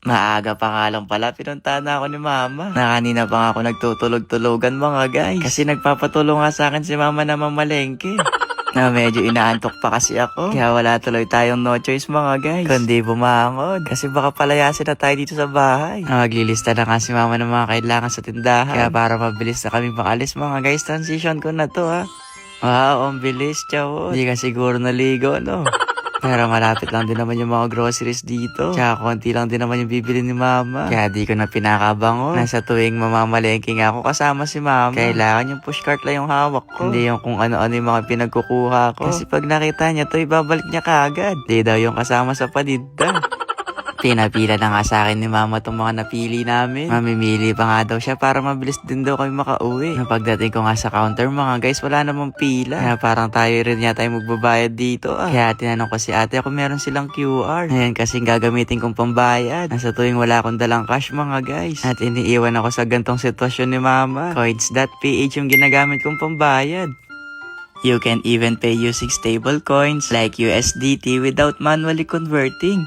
Maaga pa nga lang pala, pinuntahan na ako ni mama. Na kanina pa nga ako nagtutulog-tulogan mga guys. Kasi nagpapatulong nga sa akin si mama na mamalengke. Na medyo inaantok pa kasi ako. Kaya wala tuloy tayong no choice mga guys, kundi bumangon. Kasi baka palayasin na tayo dito sa bahay. Maglilista na nga si mama ng mga kailangan sa tindahan. Kaya para mabilis na kami makalis mga guys, transition ko na to ha. Wow, ang bilis, chawo. Hindi ka siguro naligo, no? Pero malapit lang din naman yung mga groceries dito. Tsaka konti lang din naman yung bibili ni mama. Kaya di ko na pinakabangon. Nasa tuwing mamamalengke nga ako kasama si mama. Kailangan yung pushcart lang yung hawak ko. Hindi yung kung ano-ano yung mga pinagkukuha ko. Kasi pag nakita niya to, ibabalik niya kaagad. Di daw yung kasama sa paninda. Pinapila na nga sa akin ni mama itong mga napili namin. Mamimili pa nga daw siya para mabilis din daw kami makauwi. Pagdating ko nga sa counter mga guys, wala namang pila. Kaya parang tayo rin yata yung magbabayad dito Kaya tinanong ko si ate kung meron silang QR. Ngayon kasing gagamitin kong pambayad. Nasa tuwing wala akong dalang cash mga guys. At iniiwan ako sa gantong sitwasyon ni mama. Coins.ph yung ginagamit kong pambayad. You can even pay using stable coins like USDT without manually converting.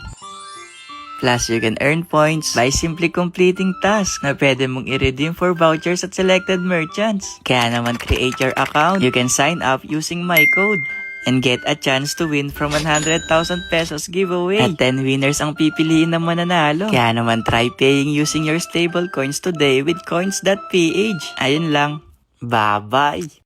Plus, you can earn points by simply completing tasks na pwede mong i-redeem for vouchers at selected merchants. Kaya naman create your account. You can sign up using my code and get a chance to win from 100,000 pesos giveaway. At 10 winners ang pipiliin na mananalo. Kaya naman try paying using your stable coins today with coins.ph. Ayun lang. Bye-bye!